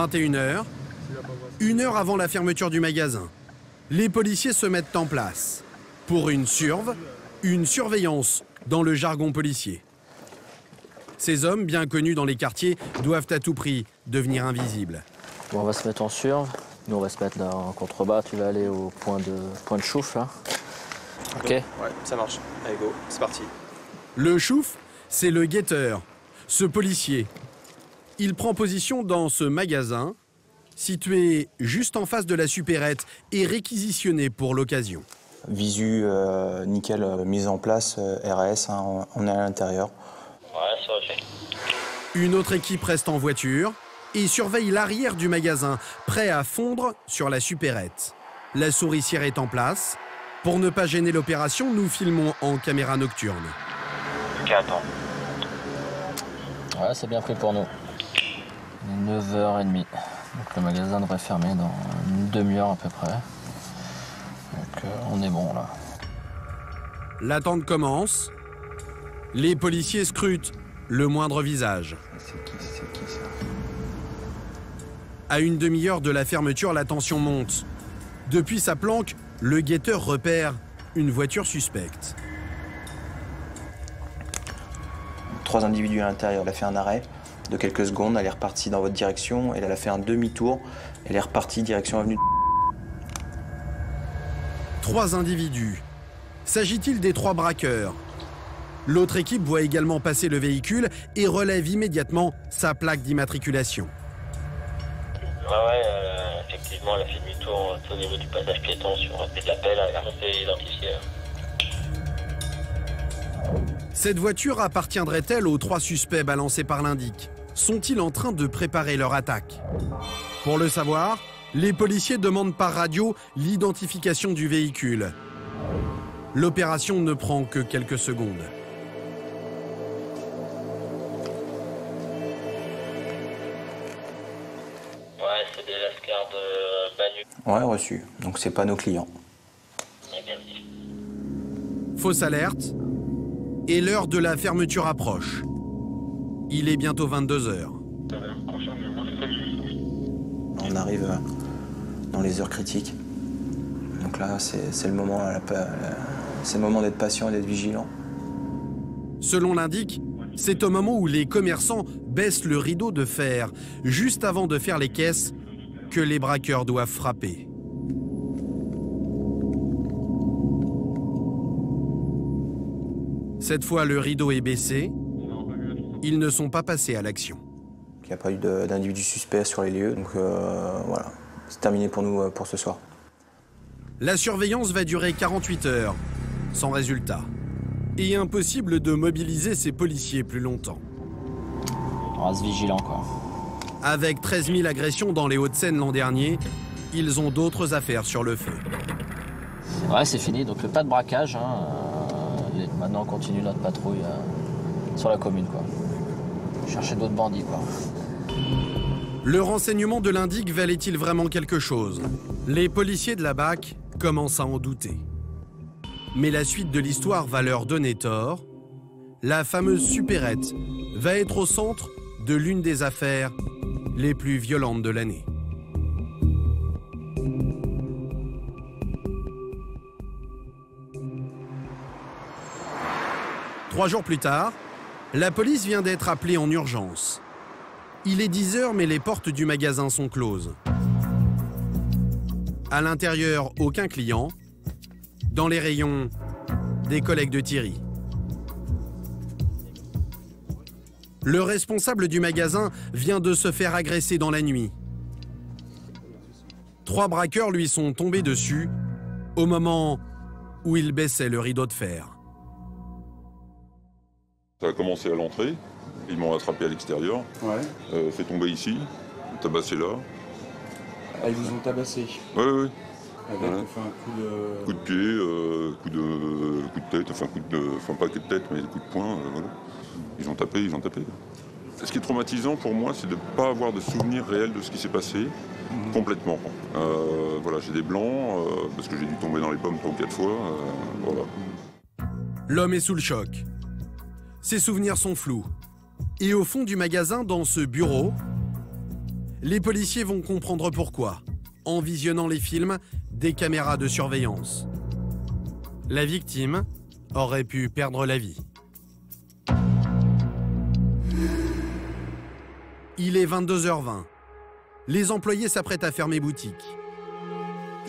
21h, 1 heure avant la fermeture du magasin. Les policiers se mettent en place pour une surveillance dans le jargon policier. Ces hommes, bien connus dans les quartiers, doivent à tout prix devenir invisibles. Bon, on va se mettre en surve. Nous, on va se mettre là en contrebas. Tu vas aller au point de chouf, là. OK. Ouais, ça marche. Allez, go, c'est parti. Le chouf, c'est le guetteur, ce policier. Il prend position dans ce magasin, situé juste en face de la supérette et réquisitionné pour l'occasion. Visu, nickel, mise en place, RAS, hein, on est à l'intérieur. Ouais, ça va. Une autre équipe reste en voiture et surveille l'arrière du magasin, prêt à fondre sur la supérette. La souricière est en place. Pour ne pas gêner l'opération, nous filmons en caméra nocturne. Ok, attends. Ouais, c'est bien pris pour nous. 9h30. Donc le magasin devrait fermer dans une demi-heure à peu près. Donc on est bon là. L'attente commence. Les policiers scrutent le moindre visage. C'est qui ça? À une demi-heure de la fermeture, la tension monte. Depuis sa planque, le guetteur repère une voiture suspecte. 3 individus à l'intérieur. Elle a fait un arrêt de quelques secondes. Elle est repartie dans votre direction. Et elle a fait un demi-tour. Elle est repartie direction avenue. 3 individus. S'agit-il des 3 braqueurs? L'autre équipe voit également passer le véhicule et relève immédiatement sa plaque d'immatriculation. Ouais, effectivement, elle a fait demi-tour au niveau du passage piéton sur un petit appel, elle a fait identifié. Cette voiture appartiendrait-elle aux 3 suspects balancés par l'Indic? Sont-ils en train de préparer leur attaque? Pour le savoir, les policiers demandent par radio l'identification du véhicule. L'opération ne prend que quelques secondes. Ouais, c'est des lascars de Banu. Ouais, reçu. Donc c'est pas nos clients. Bien dit. Fausse alerte. Et l'heure de la fermeture approche. Il est bientôt 22h. On arrive dans les heures critiques. Donc là, c'est le moment, c'est le moment d'être patient et d'être vigilant. Selon l'Indic, c'est au moment où les commerçants baissent le rideau de fer, juste avant de faire les caisses, que les braqueurs doivent frapper. Cette fois, le rideau est baissé. Ils ne sont pas passés à l'action. Il n'y a pas eu d'individu suspect sur les lieux, donc voilà. C'est terminé pour nous pour ce soir. La surveillance va durer 48 heures, sans résultat. Et impossible de mobiliser ces policiers plus longtemps. On reste vigilant, quoi. Avec 13 000 agressions dans les Hauts-de-Seine l'an dernier, ils ont d'autres affaires sur le feu. Ouais, c'est fini, donc pas de braquage. Hein. Maintenant, on continue notre patrouille sur la commune, quoi. Chercher d'autres bandits, quoi. Le renseignement de l'Indic valait-il vraiment quelque chose? Les policiers de la BAC commencent à en douter. Mais la suite de l'histoire va leur donner tort. La fameuse supérette va être au centre de l'une des affaires les plus violentes de l'année. Trois jours plus tard, la police vient d'être appelée en urgence. Il est 10h, mais les portes du magasin sont closes. À l'intérieur, aucun client. Dans les rayons, des collègues de Thierry. Le responsable du magasin vient de se faire agresser dans la nuit. 3 braqueurs lui sont tombés dessus au moment où il baissait le rideau de fer. Ça a commencé à l'entrée, ils m'ont attrapé à l'extérieur, fait tomber ici, tabassé là. Ah, ils vous ont tabassé? Oui, oui. Avec Voilà. fait un coup de... Coup de pied, coup de tête, enfin pas coup de tête, mais coup de poing, voilà. Ils ont tapé. Ce qui est traumatisant pour moi, c'est de ne pas avoir de souvenir réel de ce qui s'est passé, complètement. Voilà, j'ai des blancs, parce que j'ai dû tomber dans les pommes 3 ou 4 fois, voilà. L'homme est sous le choc. Ses souvenirs sont flous. Et au fond du magasin, dans ce bureau, Les policiers vont comprendre pourquoi, en visionnant les films des caméras de surveillance. La victime aurait pu perdre la vie. Il est 22h20. Les employés s'apprêtent à fermer boutique.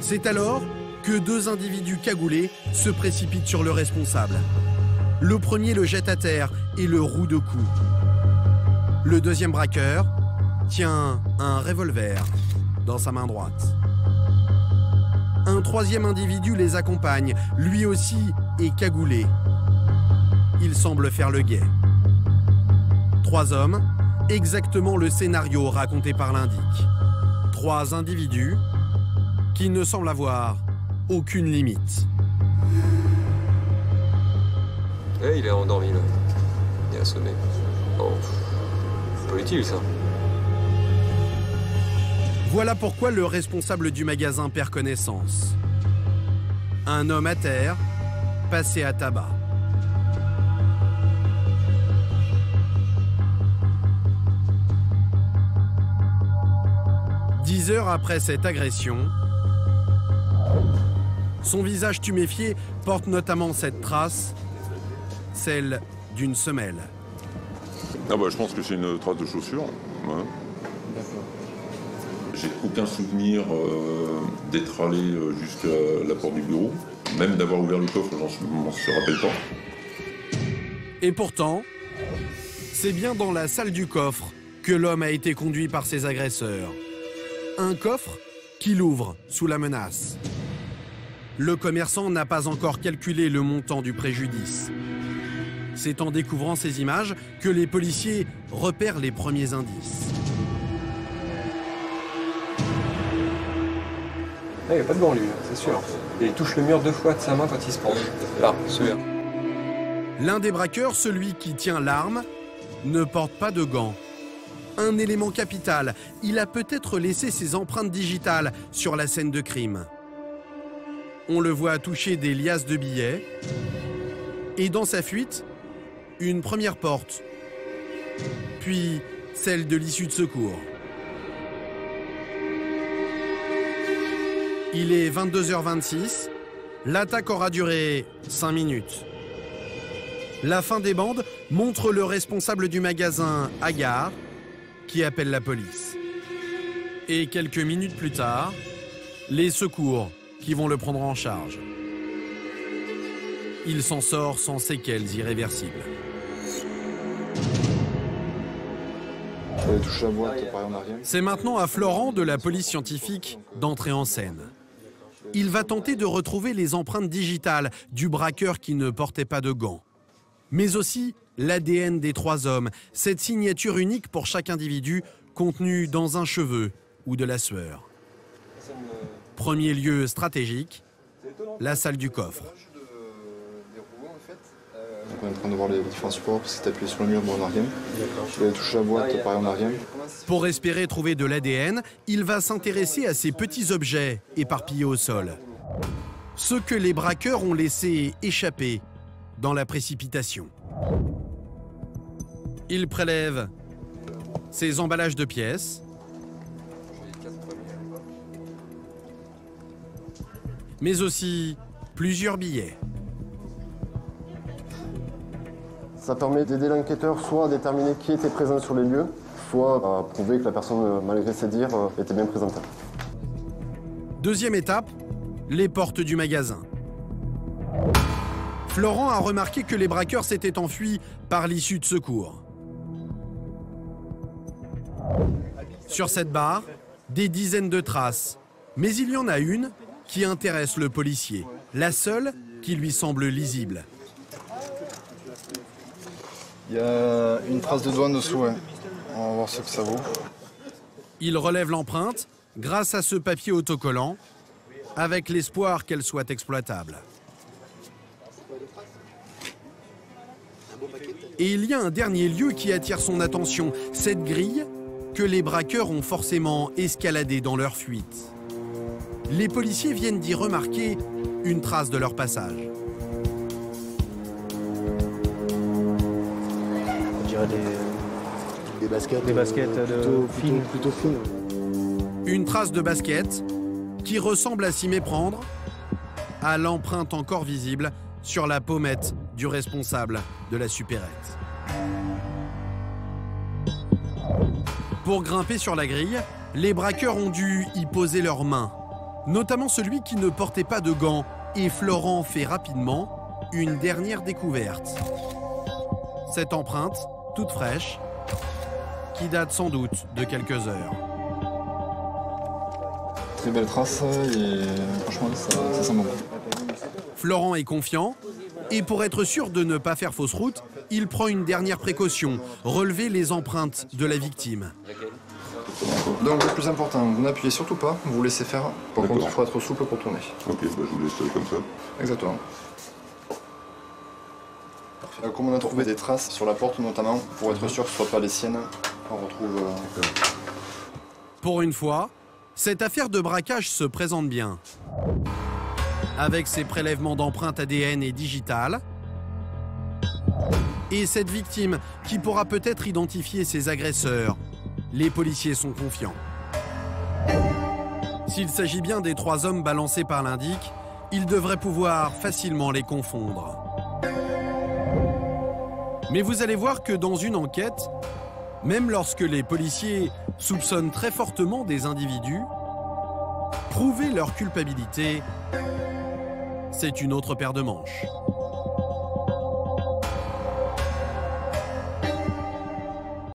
C'est alors que deux individus cagoulés se précipitent sur le responsable. Le premier le jette à terre et le roue de coups. Le deuxième braqueur tient un revolver dans sa main droite. Un troisième individu les accompagne, lui aussi est cagoulé. Il semble faire le guet. 3 hommes, exactement le scénario raconté par l'indic. 3 individus qui ne semblent avoir aucune limite. Eh, il est endormi là. Il est assommé. Oh, c'est pas utile ça. Voilà pourquoi le responsable du magasin perd connaissance. Un homme à terre, passé à tabac. Dix heures après cette agression, son visage tuméfié porte notamment cette trace, celle d'une semelle. Ah bah, je pense que c'est une trace de chaussure. Ouais. D'accord. J'ai aucun souvenir d'être allé jusqu'à la porte du bureau. Même d'avoir ouvert le coffre, je m'en rappelle pas. Et pourtant, c'est bien dans la salle du coffre que l'homme a été conduit par ses agresseurs. Un coffre qu'il ouvre sous la menace. Le commerçant n'a pas encore calculé le montant du préjudice. C'est en découvrant ces images que les policiers repèrent les premiers indices. Il n'y a pas de gants lui, c'est sûr. Et il touche le mur 2 fois de sa main quand il se penche. Là, celui-là. L'un des braqueurs, celui qui tient l'arme, ne porte pas de gants. Un élément capital, il a peut-être laissé ses empreintes digitales sur la scène de crime. On le voit toucher des liasses de billets. Et dans sa fuite, une première porte, puis celle de l'issue de secours. Il est 22h26, l'attaque aura duré 5 minutes. La fin des bandes montre le responsable du magasin à gare qui appelle la police. Et quelques minutes plus tard, les secours qui vont le prendre en charge. Il s'en sort sans séquelles irréversibles. C'est maintenant à Florent de la police scientifique d'entrer en scène. Il va tenter de retrouver les empreintes digitales du braqueur qui ne portait pas de gants. Mais aussi l'ADN des 3 hommes, cette signature unique pour chaque individu contenue dans un cheveu ou de la sueur. Premier lieu stratégique, la salle du coffre. Donc on est en train de voir les différents supports parce que c'est appuyé sur le mur en arrière. Je vais toucher la boîte pareil en arrière. Pour espérer trouver de l'ADN, il va s'intéresser à ces petits objets éparpillés au sol. Ceux que les braqueurs ont laissés échapper dans la précipitation. Il prélève ces emballages de pièces, mais aussi plusieurs billets. Ça permet d'aider l'enquêteur soit à déterminer qui était présent sur les lieux, soit à prouver que la personne, malgré ses dires, était bien présente. Deuxième étape, les portes du magasin. Florent a remarqué que les braqueurs s'étaient enfuis par l'issue de secours. Sur cette barre, des dizaines de traces. Mais il y en a une qui intéresse le policier, la seule qui lui semble lisible. Il y a une trace de doigt en dessous, ouais. On va voir ce que ça vaut. Il relève l'empreinte grâce à ce papier autocollant, avec l'espoir qu'elle soit exploitable. Et il y a un dernier lieu qui attire son attention, cette grille que les braqueurs ont forcément escaladée dans leur fuite. Les policiers viennent d'y remarquer une trace de leur passage. On dirait des baskets, plutôt fines. Une trace de basket qui ressemble à s'y méprendre à l'empreinte encore visible sur la pommette du responsable de la supérette. Pour grimper sur la grille, les braqueurs ont dû y poser leurs mains, notamment celui qui ne portait pas de gants, et Florent fait rapidement une dernière découverte. Cette empreinte, toute fraîche, qui date sans doute de quelques heures. Très belle trace et franchement ça sent bon. Florent est confiant et pour être sûr de ne pas faire fausse route, il prend une dernière précaution, relever les empreintes de la victime. Donc le plus important, vous n'appuyez surtout pas, vous vous laissez faire. Par contre, il faut être souple pour tourner. Ok, bah, je vous laisse comme ça. Exactement. Comme on a trouvé des traces sur la porte notamment, pour être sûr que ce ne soit pas les siennes, on retrouve... Pour une fois, cette affaire de braquage se présente bien. Avec ses prélèvements d'empreintes ADN et digitales, et cette victime qui pourra peut-être identifier ses agresseurs, les policiers sont confiants. S'il s'agit bien des 3 hommes balancés par l'indic, ils devraient pouvoir facilement les confondre. Mais vous allez voir que dans une enquête, même lorsque les policiers soupçonnent très fortement des individus, prouver leur culpabilité, c'est une autre paire de manches.